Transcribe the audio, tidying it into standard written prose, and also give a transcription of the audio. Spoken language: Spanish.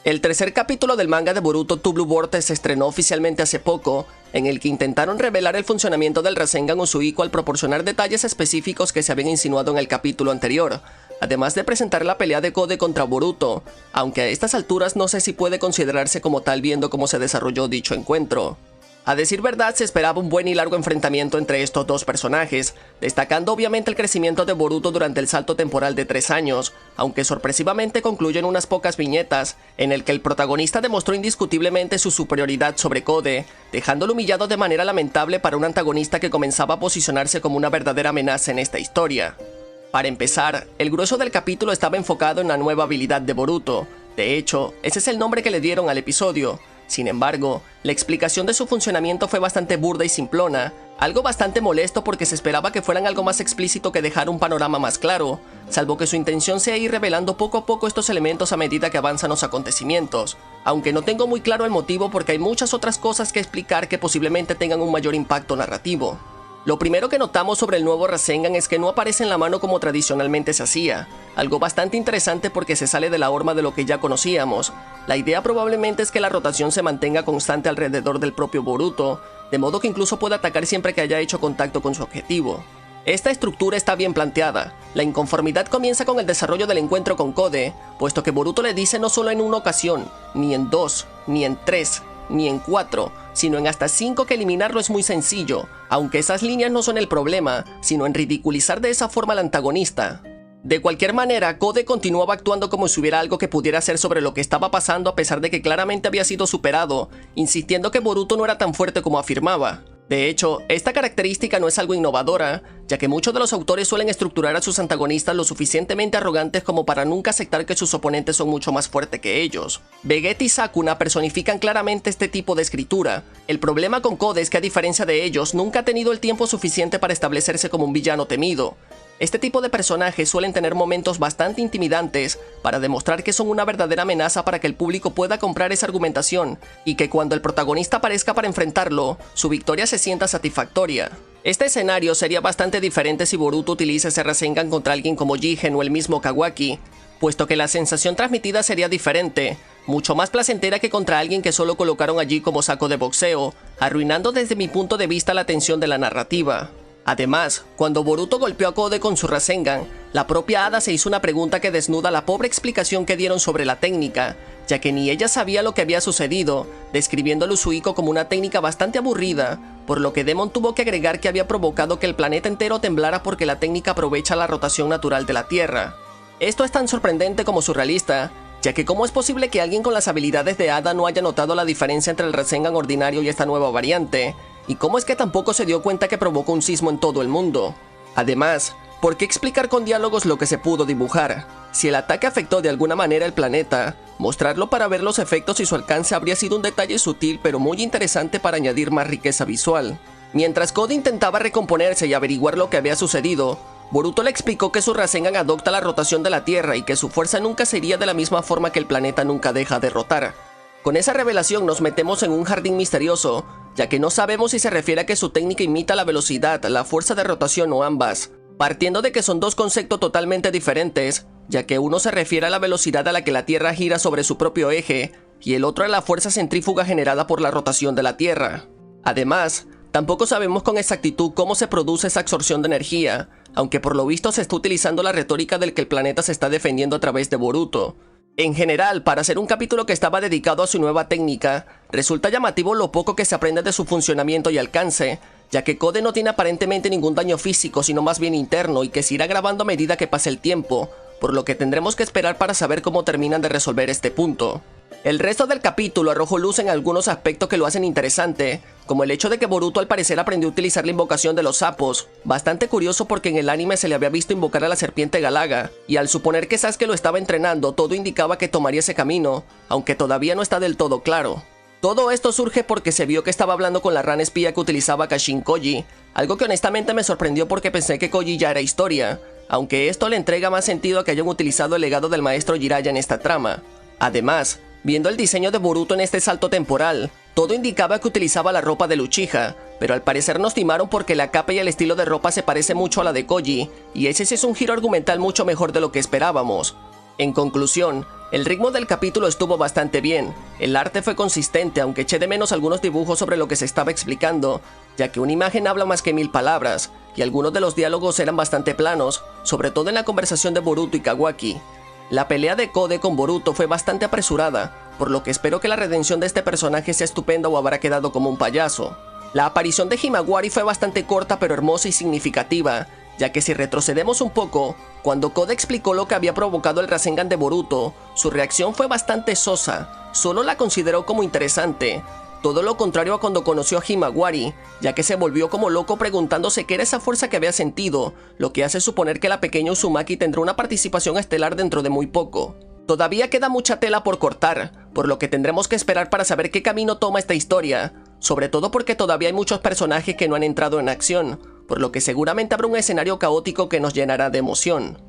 El tercer capítulo del manga de Boruto To Blue Vortex se estrenó oficialmente hace poco, en el que intentaron revelar el funcionamiento del Rasengan Usuiko al proporcionar detalles específicos que se habían insinuado en el capítulo anterior, además de presentar la pelea de Kode contra Boruto, aunque a estas alturas no sé si puede considerarse como tal viendo cómo se desarrolló dicho encuentro. A decir verdad, se esperaba un buen y largo enfrentamiento entre estos dos personajes, destacando obviamente el crecimiento de Boruto durante el salto temporal de 3 años, aunque sorpresivamente concluyó en unas pocas viñetas, en el que el protagonista demostró indiscutiblemente su superioridad sobre Kode, dejándolo humillado de manera lamentable para un antagonista que comenzaba a posicionarse como una verdadera amenaza en esta historia. Para empezar, el grueso del capítulo estaba enfocado en la nueva habilidad de Boruto. De hecho, ese es el nombre que le dieron al episodio. Sin embargo, la explicación de su funcionamiento fue bastante burda y simplona, algo bastante molesto porque se esperaba que fueran algo más explícito que dejar un panorama más claro, salvo que su intención sea ir revelando poco a poco estos elementos a medida que avanzan los acontecimientos, aunque no tengo muy claro el motivo porque hay muchas otras cosas que explicar que posiblemente tengan un mayor impacto narrativo. Lo primero que notamos sobre el nuevo Rasengan es que no aparece en la mano como tradicionalmente se hacía, algo bastante interesante porque se sale de la horma de lo que ya conocíamos. La idea probablemente es que la rotación se mantenga constante alrededor del propio Boruto, de modo que incluso pueda atacar siempre que haya hecho contacto con su objetivo. Esta estructura está bien planteada. La inconformidad comienza con el desarrollo del encuentro con Kode, puesto que Boruto le dice no solo en una ocasión, ni en 2, ni en 3, ni en 4, sino en hasta 5 que eliminarlo es muy sencillo, aunque esas líneas no son el problema, sino en ridiculizar de esa forma al antagonista. De cualquier manera, Kode continuaba actuando como si hubiera algo que pudiera hacer sobre lo que estaba pasando a pesar de que claramente había sido superado, insistiendo que Boruto no era tan fuerte como afirmaba. De hecho, esta característica no es algo innovadora, ya que muchos de los autores suelen estructurar a sus antagonistas lo suficientemente arrogantes como para nunca aceptar que sus oponentes son mucho más fuertes que ellos. Vegeta y Sukuna personifican claramente este tipo de escritura. El problema con Kode es que a diferencia de ellos, nunca ha tenido el tiempo suficiente para establecerse como un villano temido. Este tipo de personajes suelen tener momentos bastante intimidantes para demostrar que son una verdadera amenaza para que el público pueda comprar esa argumentación y que cuando el protagonista aparezca para enfrentarlo, su victoria se sienta satisfactoria. Este escenario sería bastante diferente si Boruto utiliza ese Rasengan contra alguien como Jigen o el mismo Kawaki, puesto que la sensación transmitida sería diferente, mucho más placentera que contra alguien que solo colocaron allí como saco de boxeo, arruinando desde mi punto de vista la tensión de la narrativa. Además, cuando Boruto golpeó a Kode con su Rasengan, la propia Hada se hizo una pregunta que desnuda la pobre explicación que dieron sobre la técnica, ya que ni ella sabía lo que había sucedido, describiendo a Usuiko como una técnica bastante aburrida, por lo que Demon tuvo que agregar que había provocado que el planeta entero temblara porque la técnica aprovecha la rotación natural de la Tierra. Esto es tan sorprendente como surrealista, ya que ¿cómo es posible que alguien con las habilidades de Hada no haya notado la diferencia entre el Rasengan ordinario y esta nueva variante? ¿Y cómo es que tampoco se dio cuenta que provocó un sismo en todo el mundo? Además, ¿por qué explicar con diálogos lo que se pudo dibujar? Si el ataque afectó de alguna manera el planeta, mostrarlo para ver los efectos y su alcance habría sido un detalle sutil pero muy interesante para añadir más riqueza visual. Mientras Kode intentaba recomponerse y averiguar lo que había sucedido, Boruto le explicó que su Rasengan adopta la rotación de la Tierra y que su fuerza nunca sería de la misma forma que el planeta nunca deja de rotar. Con esa revelación nos metemos en un jardín misterioso, ya que no sabemos si se refiere a que su técnica imita la velocidad, la fuerza de rotación o ambas, partiendo de que son dos conceptos totalmente diferentes, ya que uno se refiere a la velocidad a la que la Tierra gira sobre su propio eje, y el otro a la fuerza centrífuga generada por la rotación de la Tierra. Además, tampoco sabemos con exactitud cómo se produce esa absorción de energía, aunque por lo visto se está utilizando la retórica del que el planeta se está defendiendo a través de Boruto. En general, para hacer un capítulo que estaba dedicado a su nueva técnica, resulta llamativo lo poco que se aprende de su funcionamiento y alcance, ya que Kode no tiene aparentemente ningún daño físico sino más bien interno y que se irá agravando a medida que pase el tiempo, por lo que tendremos que esperar para saber cómo terminan de resolver este punto. El resto del capítulo arrojó luz en algunos aspectos que lo hacen interesante, como el hecho de que Boruto al parecer aprendió a utilizar la invocación de los sapos, bastante curioso porque en el anime se le había visto invocar a la serpiente Galaga, y al suponer que Sasuke lo estaba entrenando, todo indicaba que tomaría ese camino, aunque todavía no está del todo claro. Todo esto surge porque se vio que estaba hablando con la rana espía que utilizaba Kashin Koji, algo que honestamente me sorprendió porque pensé que Koji ya era historia, aunque esto le entrega más sentido a que hayan utilizado el legado del maestro Jiraiya en esta trama. Además, viendo el diseño de Boruto en este salto temporal, todo indicaba que utilizaba la ropa de Uchiha, pero al parecer nos timaron porque la capa y el estilo de ropa se parece mucho a la de Koji, y ese sí es un giro argumental mucho mejor de lo que esperábamos. En conclusión, El ritmo del capítulo estuvo bastante bien, el arte fue consistente aunque eché de menos algunos dibujos sobre lo que se estaba explicando, ya que una imagen habla más que 1000 palabras, y algunos de los diálogos eran bastante planos, sobre todo en la conversación de Boruto y Kawaki. La pelea de Kode con Boruto fue bastante apresurada, por lo que espero que la redención de este personaje sea estupenda o habrá quedado como un payaso. La aparición de Himawari fue bastante corta pero hermosa y significativa, ya que si retrocedemos un poco, cuando Kode explicó lo que había provocado el Rasengan de Boruto, su reacción fue bastante sosa, solo la consideró como interesante, todo lo contrario a cuando conoció a Himawari, ya que se volvió como loco preguntándose qué era esa fuerza que había sentido, lo que hace suponer que la pequeña Uzumaki tendrá una participación estelar dentro de muy poco. Todavía queda mucha tela por cortar, por lo que tendremos que esperar para saber qué camino toma esta historia, sobre todo porque todavía hay muchos personajes que no han entrado en acción, por lo que seguramente habrá un escenario caótico que nos llenará de emoción.